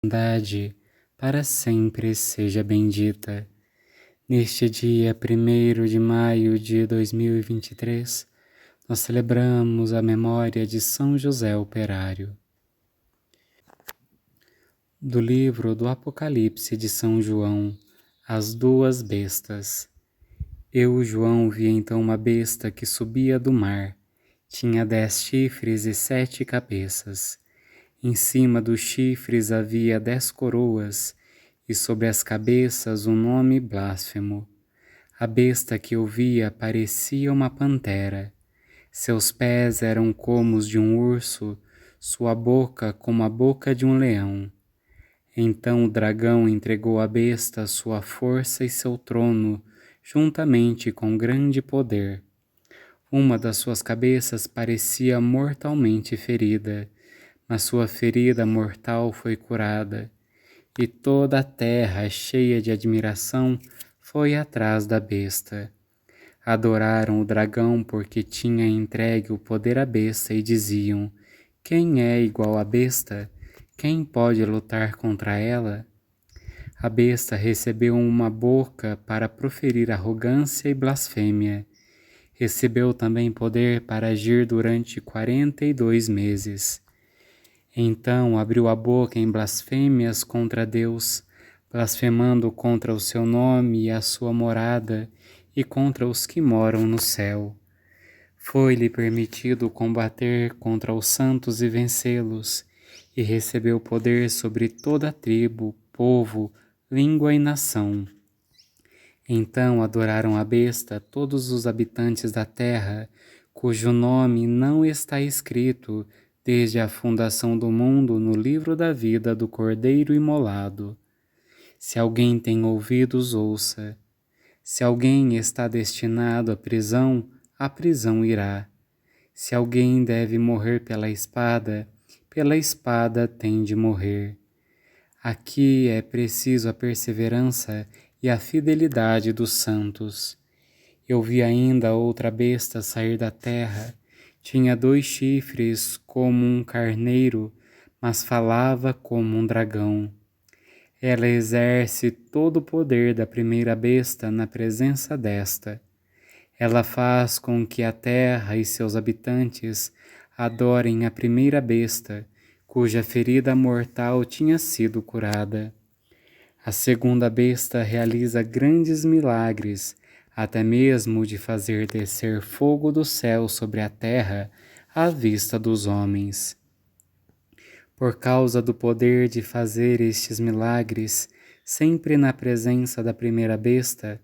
bondade para sempre seja bendita. Neste dia 1º de maio de 2023, nós celebramos a memória de São José Operário. Do livro do Apocalipse de São João, as duas bestas. Eu, João, vi então uma besta que subia do mar. Tinha 10 chifres e 7 cabeças. Em cima dos chifres havia 10 coroas, e sobre as cabeças um nome blasfemo. A besta que eu via parecia uma pantera. Seus pés eram como os de um urso, sua boca como a boca de um leão. Então o dragão entregou à besta sua força e seu trono, juntamente com grande poder. Uma das suas cabeças parecia mortalmente ferida, mas sua ferida mortal foi curada, e toda a terra, cheia de admiração, foi atrás da besta. Adoraram o dragão porque tinha entregue o poder à besta e diziam: quem é igual à besta? Quem pode lutar contra ela? A besta recebeu uma boca para proferir arrogância e blasfêmia. Recebeu também poder para agir durante 42 meses. Então abriu a boca em blasfêmias contra Deus, blasfemando contra o seu nome e a sua morada, e contra os que moram no céu. Foi-lhe permitido combater contra os santos e vencê-los, e recebeu poder sobre toda tribo, povo, língua e nação. Então adoraram a besta todos os habitantes da terra, cujo nome não está escrito desde a fundação do mundo no livro da vida do Cordeiro imolado. Se alguém tem ouvidos, ouça. Se alguém está destinado à prisão irá. Se alguém deve morrer pela espada tem de morrer. Aqui é preciso a perseverança e a fidelidade dos santos. Eu vi ainda outra besta sair da terra. Tinha 2 chifres como um carneiro, mas falava como um dragão. Ela exerce todo o poder da primeira besta na presença desta. Ela faz com que a terra e seus habitantes adorem a primeira besta, cuja ferida mortal tinha sido curada. A segunda besta realiza grandes milagres, até mesmo de fazer descer fogo do céu sobre a terra à vista dos homens. Por causa do poder de fazer estes milagres, sempre na presença da primeira besta,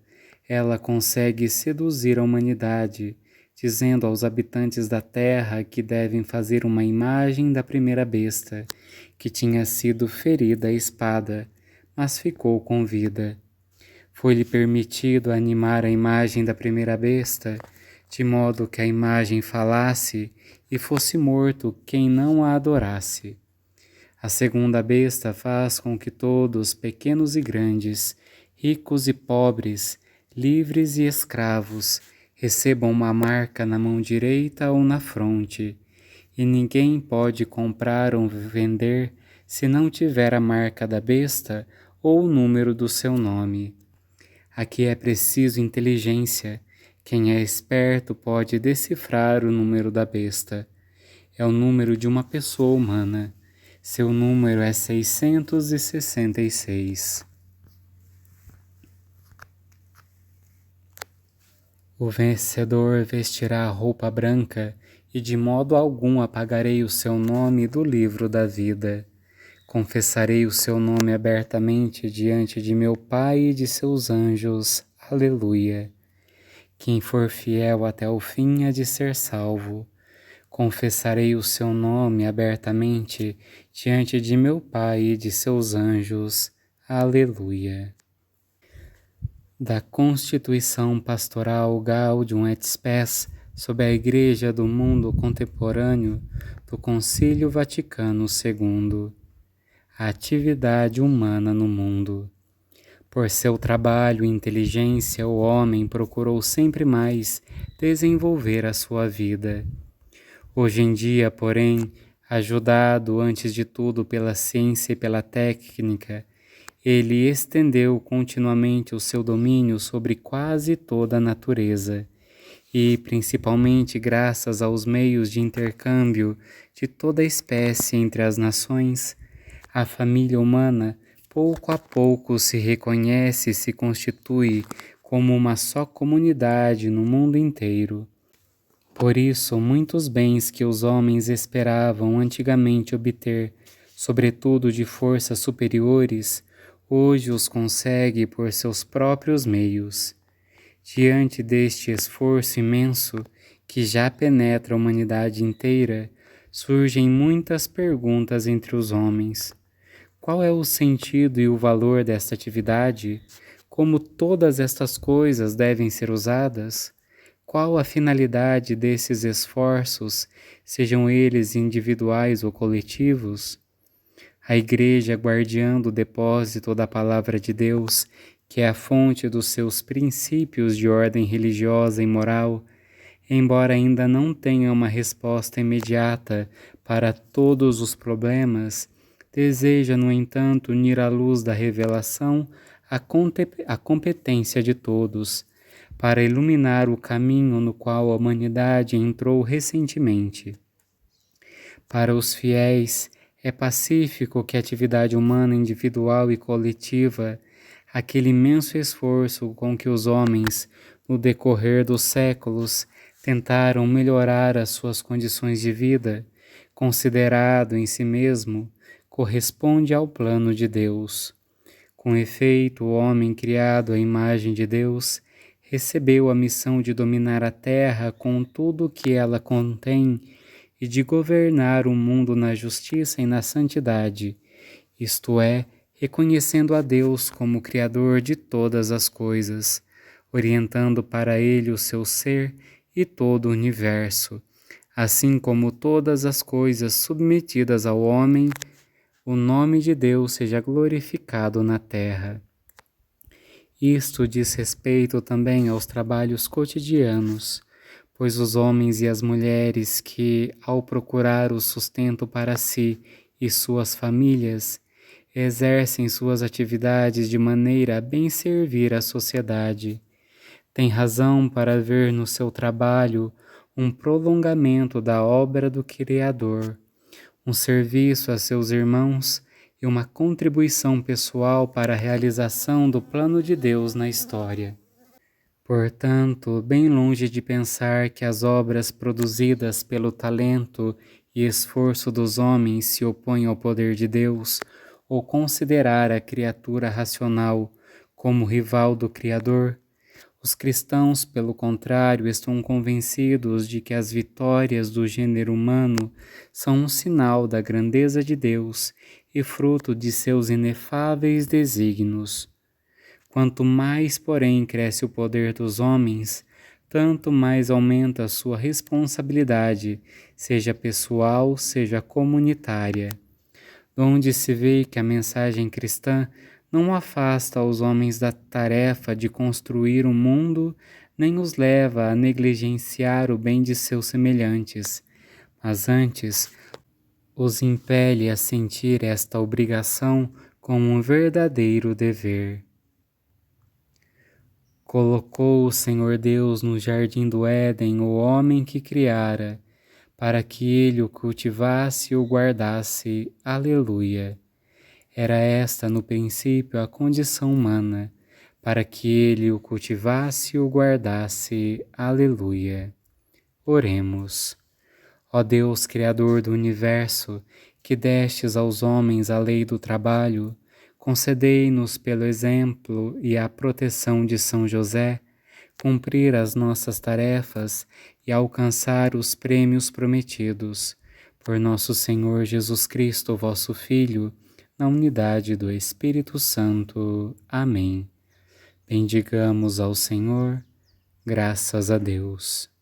ela consegue seduzir a humanidade, dizendo aos habitantes da terra que devem fazer uma imagem da primeira besta, que tinha sido ferida à espada, mas ficou com vida. Foi-lhe permitido animar a imagem da primeira besta, de modo que a imagem falasse e fosse morto quem não a adorasse. A segunda besta faz com que todos, pequenos e grandes, ricos e pobres, livres e escravos, recebam uma marca na mão direita ou na fronte, e ninguém pode comprar ou vender se não tiver a marca da besta ou o número do seu nome. Aqui é preciso inteligência. Quem é esperto pode decifrar o número da besta. É o número de uma pessoa humana. Seu número é 666. O vencedor vestirá a roupa branca, e de modo algum apagarei o seu nome do livro da vida. Confessarei o seu nome abertamente diante de meu Pai e de seus anjos. Aleluia. Quem for fiel até o fim há de ser salvo. Confessarei o seu nome abertamente diante de meu Pai e de seus anjos. Aleluia. Da Constituição Pastoral Gaudium et Spes sobre a Igreja do Mundo Contemporâneo do Concílio Vaticano II. A atividade humana no mundo. Por seu trabalho e inteligência, o homem procurou sempre mais desenvolver a sua vida. Hoje em dia, porém, Ajudado antes de tudo pela ciência e pela técnica, ele estendeu continuamente o seu domínio sobre quase toda a natureza, e principalmente graças aos meios de intercâmbio de toda a espécie entre as nações, a família humana pouco a pouco se reconhece e se constitui como uma só comunidade no mundo inteiro. Por isso, muitos bens que os homens esperavam antigamente obter, sobretudo de forças superiores, hoje os consegue por seus próprios meios. Diante deste esforço imenso, que já penetra a humanidade inteira, surgem muitas perguntas entre os homens. Qual é o sentido e o valor desta atividade? Como todas estas coisas devem ser usadas? Qual a finalidade desses esforços, sejam eles individuais ou coletivos? A Igreja, guardiã do depósito da Palavra de Deus, que é a fonte dos seus princípios de ordem religiosa e moral, embora ainda não tenha uma resposta imediata para todos os problemas, deseja, no entanto, unir à luz da revelação a competência de todos, para iluminar o caminho no qual a humanidade entrou recentemente. Para os fiéis, é pacífico que a atividade humana individual e coletiva, aquele imenso esforço com que os homens, no decorrer dos séculos, tentaram melhorar as suas condições de vida, considerado em si mesmo, corresponde ao plano de Deus. Com efeito, o homem criado à imagem de Deus recebeu a missão de dominar a terra com tudo o que ela contém e de governar o mundo na justiça e na santidade, isto é, reconhecendo a Deus como Criador de todas as coisas, orientando para ele o seu ser e todo o universo, assim como todas as coisas submetidas ao homem, o nome de Deus seja glorificado na terra. Isto diz respeito também aos trabalhos cotidianos, pois os homens e as mulheres que, ao procurar o sustento para si e suas famílias, exercem suas atividades de maneira a bem servir a sociedade, têm razão para ver no seu trabalho um prolongamento da obra do Criador, um serviço a seus irmãos e uma contribuição pessoal para a realização do plano de Deus na história. Portanto, bem longe de pensar que as obras produzidas pelo talento e esforço dos homens se opõem ao poder de Deus, ou considerar a criatura racional como rival do Criador, os cristãos, pelo contrário, estão convencidos de que as vitórias do gênero humano são um sinal da grandeza de Deus e fruto de seus inefáveis desígnios. Quanto mais, porém, cresce o poder dos homens, tanto mais aumenta a sua responsabilidade, seja pessoal, seja comunitária. Onde se vê que a mensagem cristã não afasta os homens da tarefa de construir o mundo, nem os leva a negligenciar o bem de seus semelhantes, mas antes os impele a sentir esta obrigação como um verdadeiro dever. Colocou o Senhor Deus no jardim do Éden o homem que criara, para que ele o cultivasse e o guardasse. Aleluia! Era esta no princípio a condição humana, para que ele o cultivasse e o guardasse. Aleluia! Oremos. Ó Deus, Criador do Universo, que destes aos homens a lei do trabalho, concedei-nos pelo exemplo e a proteção de São José, cumprir as nossas tarefas e alcançar os prêmios prometidos. Por nosso Senhor Jesus Cristo, vosso Filho, na unidade do Espírito Santo. Amém. Bendigamos ao Senhor, graças a Deus.